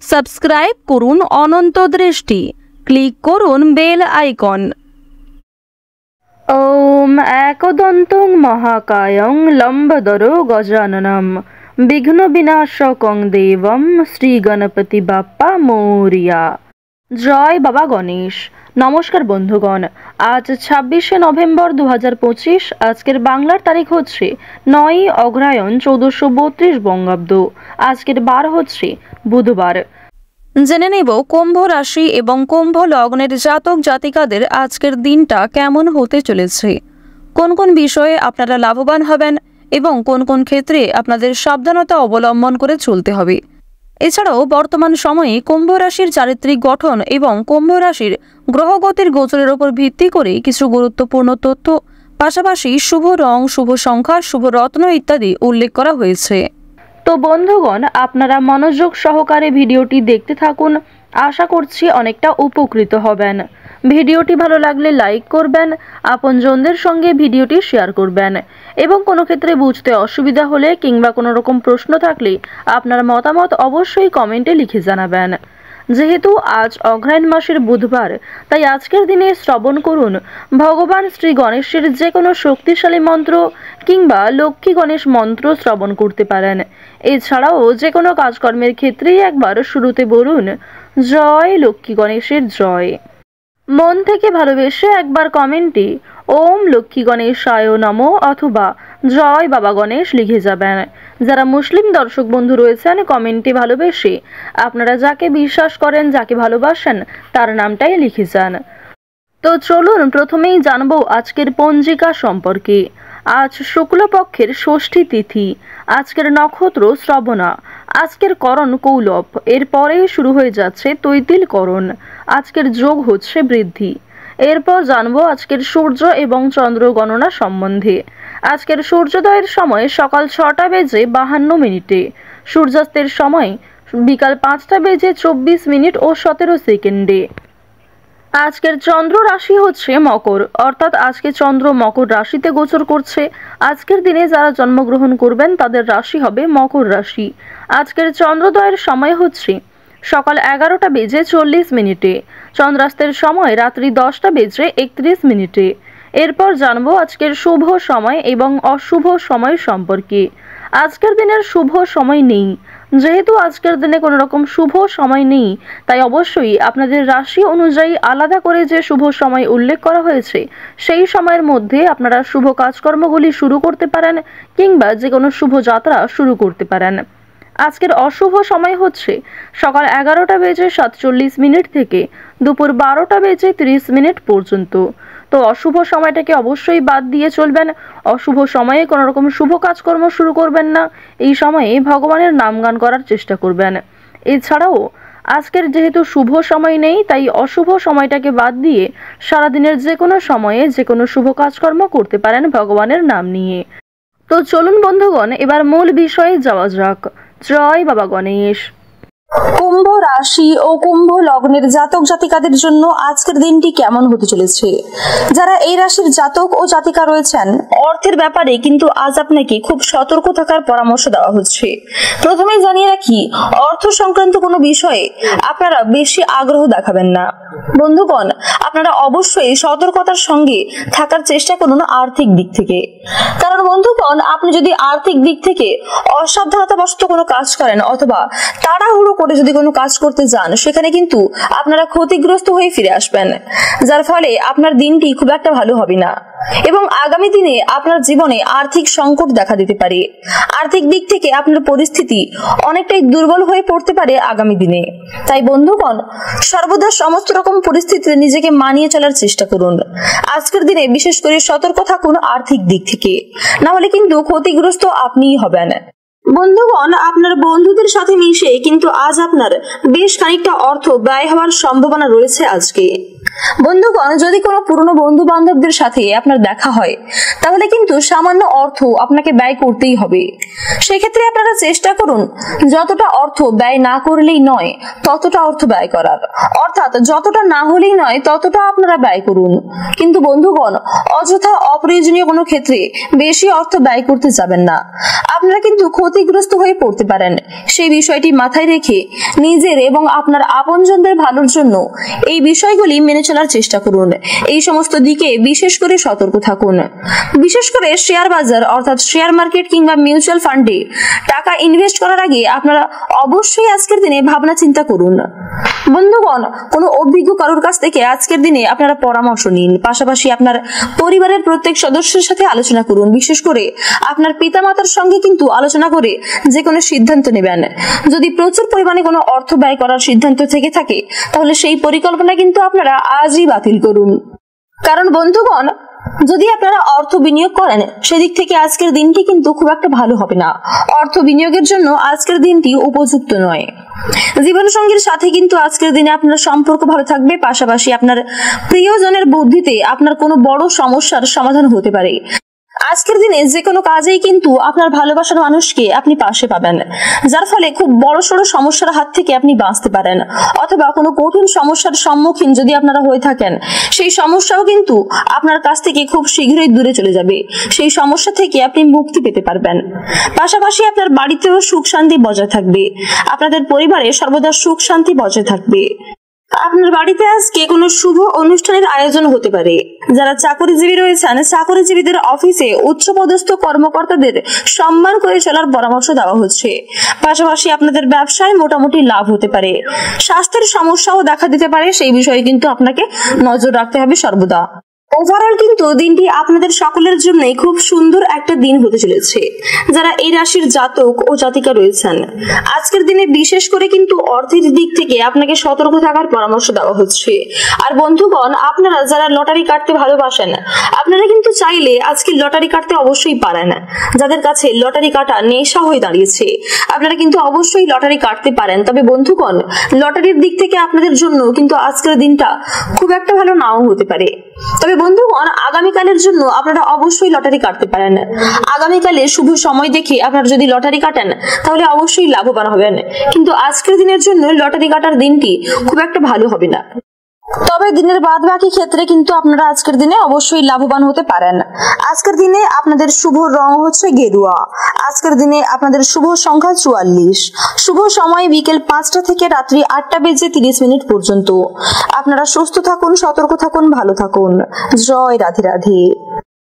Subscribe করুন অনন্ত দৃষ্টি, click করুন বেল আইকন। ওম একদন্তং মহাকায়ং লম্বদরো গজাননম বিঘ্ন বিনাশকং দেবম শ্রী গণপতি বাপ্পা মৌরিয়া। জয় বাবা গণেশ। নমস্কার বন্ধুগণ, আজ 26শে নভেম্বর 2025। আজকের বাংলার তারিখ হচ্ছে 9ই অগ্রহায়ণ 1432 বঙ্গাব্দ। আজকের বার হচ্ছে বুধবার। জেনে নেব কুম্ভ রাশি এবং কুম্ভ লগ্নের জাতক জাতিকাদের আজকের দিনটা কেমন হতে চলেছে, কোন কোন বিষয়ে আপনারা লাভবান হবেন এবং কোন কোন ক্ষেত্রে আপনাদের সাবধানতা অবলম্বন করে চলতে হবে। এছাড়াও বর্তমান সময়ে কুম্ভ রাশির চারিত্রিক গঠন এবং কুম্ভ রাশির গ্রহগতির গোচরের উপর ভিত্তি করে কিছু গুরুত্বপূর্ণ তথ্য, পাশাপাশি শুভ রং, শুভ সংখ্যা, শুভ রত্ন ইত্যাদি উল্লেখ করা হয়েছে। তো বন্ধুগণ, আপনারা মনোযোগ সহকারে ভিডিওটি দেখতে থাকুন। আশা করছি অনেকটা উপকৃত হবেন। ভিডিওটি ভালো লাগলে লাইক করবেন, আপনজনদের সঙ্গে ভিডিওটি শেয়ার করবেন এবং কোনো ক্ষেত্রে বুঝতে অসুবিধা হলে কিংবা কোনো রকম প্রশ্ন থাকলে আপনার মতামত অবশ্যই কমেন্টে লিখে জানাবেন। যেহেতু আজ অগ্রহায়ণ মাসের বুধবার, তাই আজকের দিনে শ্রবণ করুন ভগবান শ্রী গণেশের যে কোনো শক্তিশালী মন্ত্র কিংবা লক্ষ্মী গণেশ মন্ত্র শ্রবণ করতে পারেন। এছাড়াও যে কোনো কাজকর্মের ক্ষেত্রেই একবার শুরুতে বলুন জয় লক্ষ্মী গণেশের জয়। মন থেকে ভালোবেসে একবার কমেন্টে ওম লক্ষ্মী গণেশায় নমো অথবা জয় বাবা গণেশ লিখে যাবেন। যারা মুসলিম দর্শক বন্ধু রয়েছেন, কমেন্টে ভালোবেসে আপনারা যাকে বিশ্বাস করেন, যাকে ভালোবাসেন তার নামটাই লিখে যান। তো চলুন প্রথমেই জানবো আজকের পঞ্জিকা সম্পর্কে। আজ শুক্লপক্ষের ষষ্ঠী তিথি, আজকের নক্ষত্র শ্রবণা, আজকের করণ কৌলভ, এরপরেই শুরু হয়ে যাচ্ছে তৈতিল করণ। আজকের যোগ হচ্ছে বৃদ্ধি। এরপর জানবো আজকের সূর্য এবং চন্দ্র গণনা সম্বন্ধে। আজকের সূর্যোদয়ের সময় সকাল 6টা বেজে 52 মিনিটে, সূর্যাস্তের সময় বিকাল 5টা বেজে 24 মিনিট ও 17 সেকেন্ডে। আজকের চন্দ্র রাশি হচ্ছে মকর, অর্থাৎ আজকে চন্দ্র মকর রাশিতে গোচর করছে। আজকের দিনে যারা জন্মগ্রহণ করবেন তাদের রাশি হবে মকর রাশি। আজকের চন্দ্রোদয়ের সময় হচ্ছে সকাল 11টা বেজে 40 মিনিটে, চন্দ্রাস্তের সময় রাত্রি 10টা বেজে 31 মিনিটে। এরপর জানবো আজকের শুভ সময় এবং অশুভ সময় সম্পর্কে। আজকের দিনের শুভ সময় নেই। যেহেতু আজকের দিনে কোনো রকম শুভ সময় নেই, তাই অবশ্যই আপনাদের রাশি অনুযায়ী আলাদা করে যে শুভ সময় উল্লেখ করা হয়েছে সেই সময়ের মধ্যে আপনারা শুভ কাজকর্মগুলি শুরু করতে পারেন কিংবা যে কোনো শুভ যাত্রা শুরু করতে পারেন। আজকের অশুভ সময় হচ্ছে সকাল 11টা বেজে 47 মিনিট থেকে দুপুর 12টা বেজে 30 মিনিট পর্যন্ত। তো অশুভ সময়টাকে অবশ্যই বাদ দিয়ে চলবেন। অশুভ সময়ে কোনো রকম শুভ কাজকর্ম শুরু করবেন না। এই সময়ে ভগবানের নামগান করার চেষ্টা করবেন। এছাড়াও আজকের যেহেতু শুভ সময় নেই, তাই অশুভ সময়টাকে বাদ দিয়ে সারাদিনের যে কোনো সময়ে যে কোনো শুভ কাজকর্ম করতে পারেন ভগবানের নাম নিয়ে। তো চলুন বন্ধুগণ, এবার মূল বিষয়ে যাওয়া যাক। জয় বাবা গণেশ। কুম্ভ রাশি ও কুম্ভ লগ্নের জাতক জাতিকাদের জন্য আজকের দিনটি কেমন হতে চলেছে। যারা এই রাশির জাতক ও জাতিকা রয়েছেন, অর্থের ব্যাপারে কিন্তু আজ আপনাকে খুব সতর্ক থাকার পরামর্শ দেওয়া হচ্ছে। প্রথমে জানিয়ে রাখি, অর্থ সংক্রান্ত কোনো বিষয়ে আপনারা বেশি আগ্রহ দেখাবেন না। বন্ধুগণ, আপনারা অবশ্যই সতর্কতার সঙ্গে থাকার চেষ্টা করুন আর্থিক দিক থেকে। কারণ বন্ধুগণ, আপনি যদি আর্থিক দিক থেকে অসাবধানতাবশত কোনো কাজ করেন অথবা তাড়াহুড়ো করে যদি কোনো কাজ করতে যান, সেখানে কিন্তু আপনারা ক্ষতিগ্রস্ত হয়ে ফিরে আসবেন, যার ফলে আপনার দিনটি খুব একটা ভালো হবে না এবং আগামী দিনে আপনার জীবনে আর্থিক সংকট দেখা দিতে পারে। আর্থিক দিক থেকে আপনার পরিস্থিতি অনেকটাই দুর্বল হয়ে পড়তে পারে আগামী দিনে। তাই বন্ধুগণ, সর্বদা সমস্ত রকম পরিস্থিতিতে নিজেকে মানিয়ে চলার চেষ্টা করুন। আজকের দিনে বিশেষ করে সতর্ক থাকুন আর্থিক দিক থেকে, না হলে কিন্তু ক্ষতিগ্রস্ত আপনিই হবেন। বন্ধুগণ, আপনার বন্ধুদের সাথে মিশে কিন্তু আজ আপনার বেশ খানিকটা অর্থ ব্যয় হওয়ার সম্ভাবনা রয়েছে আজকে। বন্ধুগণ, যদি কোনো পুরনো বন্ধু বান্ধবদের সাথে আপনার দেখা হয়, তাহলে কিন্তু সামান্য অর্থ আপনাকে ব্যয় করতেই হবে। সেক্ষেত্রে আপনারা চেষ্টা করুন যতটা অর্থ ব্যয় না করলেই নয় ততটা অর্থ ব্যয় করার, অর্থাৎ যতটা না হলেই নয় ততটা আপনারা ব্যয় করুন। কিন্তু বন্ধুগণ, অযথা অপ্রয়োজনীয় কোনো ক্ষেত্রে বেশি অর্থ ব্যয় করতে যাবেন না। আপনারা কিন্তু ক্ষতি ক্ষতিগ্রস্ত হয়ে পড়তে পারেন। সেই বিষয়টি মাথায় রেখে নিজের এবং আপনার আপনজনদের ভালোর জন্য এই বিষয়গুলি মেনে চলার চেষ্টা করুন। এই সমস্ত দিকে বিশেষ করে সতর্ক থাকুন। বিশেষ করে শেয়ার বাজার অর্থাৎ শেয়ার মার্কেট কিংবা মিউচুয়াল ফান্ডে টাকা ইনভেস্ট করার আগে আপনারা অবশ্যই আজকের দিনে ভাবনা চিন্তা করুন। বন্ধুগণ, কোনো অভিজ্ঞ কারোর কাছ থেকে আজকের দিনে আপনারা পরামর্শ নিন। পাশাপাশি আপনার পরিবারের প্রত্যেক সদস্যের সাথে আলোচনা করুন। বিশেষ করে আপনার পিতামাতার সঙ্গে কিন্তু আলোচনা করে যে কোনো সিদ্ধান্ত নেবেন। যদি প্রচুর পরিমাণে কোনো অর্থ ব্যয় করার সিদ্ধান্ত থেকে থাকে তাহলে সেই পরিকল্পনা কিন্তু আপনারা আজই বাতিল করুন। কারণ বন্ধুগণ, যদি আপনারা অর্থ বিনিয়োগ করেন সেদিক থেকে আজকের দিনটি কিন্তু খুব একটা ভালো হবে না। অর্থ বিনিয়োগের জন্য আজকের দিনটি উপযুক্ত নয়। জীবন সঙ্গীর সাথে কিন্তু আজকের দিনে আপনার সম্পর্ক ভালো থাকবে। পাশাপাশি আপনার প্রিয়জনের বুদ্ধিতে আপনার কোনো বড় সমস্যার সমাধান হতে পারে। আজকের দিনে যে কোনো কাজেই কিন্তু আপনার ভালোবাসার মানুষকে আপনি পাশে পাবেন, যার ফলে খুব বড়সড় সমস্যার হাত থেকে আপনি বাঁচতে পারেন। অথবা কোনো কঠিন সমস্যার সম্মুখীন যদি আপনারা হয়ে থাকেন, সেই সমস্যাও কিন্তু আপনার কাছ থেকে খুব শীঘ্রই দূরে চলে যাবে। সেই সমস্যা থেকে আপনি মুক্তি পেতে পারবেন। পাশাপাশি আপনার বাড়িতেও সুখ শান্তি বজায় থাকবে। আপনাদের পরিবারে সর্বদা সুখ শান্তি বজায় থাকবে। আপনার বাড়িতে আজকে কোনো শুভ অনুষ্ঠানের আয়োজন হতে পারে। যারা চাকরিজীবী রয়েছেন, চাকরিজীবীদের অফিসে উচ্চপদস্থ কর্মকর্তাদের সম্মান করে চলার পরামর্শ দেওয়া হচ্ছে। পাশাপাশি আপনাদের ব্যবসায় মোটামুটি লাভ হতে পারে। স্বাস্থ্যের সমস্যাও দেখা দিতে পারে, সেই বিষয়ে কিন্তু আপনাকে নজর রাখতে হবে সর্বদা। ওভারঅল কিন্তু দিনটি আপনাদের সকলের জন্যই খুব সুন্দর একটা দিন হতে চলেছে। যারা এই রাশির জাতক ও জাতিকা রয়েছেন, আজকের দিনে বিশেষ করে কিন্তু অর্থের দিক থেকে আপনাকে সতর্ক থাকার পরামর্শ দেওয়া হচ্ছে। আর বন্ধুগণ, আপনারা যারা লটারি কাটতে ভালোবাসেন, আপনারা কিন্তু চাইলে আজকে লটারি কাটতে অবশ্যই পারেন। যাদের কাছে লটারি কাটা নেশা হয়ে দাঁড়িয়েছে, আপনারা কিন্তু অবশ্যই লটারি কাটতে পারেন। তবে বন্ধুগণ, লটারির দিক থেকে আপনাদের জন্য কিন্তু আজকের দিনটা খুব একটা ভালো নাও হতে পারে। তবে বন্ধুগণ, আগামীকালের জন্য আপনারা অবশ্যই লটারি কাটতে পারেন। আগামীকালে শুভ সময় দেখে আপনারা যদি লটারি কাটেন তাহলে অবশ্যই লাভবান হবেন। কিন্তু আজকের দিনের জন্য লটারি কাটার দিনটি খুব একটা ভালো হবে না। তবে দিনের বাদ বাকি ক্ষেত্রে কিন্তু আপনারা আজকের দিনে অবশ্যই লাভবান হতে পারেন। আজকের দিনে আপনাদের শুভ রং হচ্ছে গেরুয়া। আজকের দিনে আপনাদের শুভ সংখ্যা 44। শুভ সময় বিকেল 5টা থেকে রাত্রি 8টা বেজে 30 মিনিট পর্যন্ত। আপনারা সুস্থ থাকুন, সতর্ক থাকুন, ভালো থাকুন। জয় রাধে রাধে।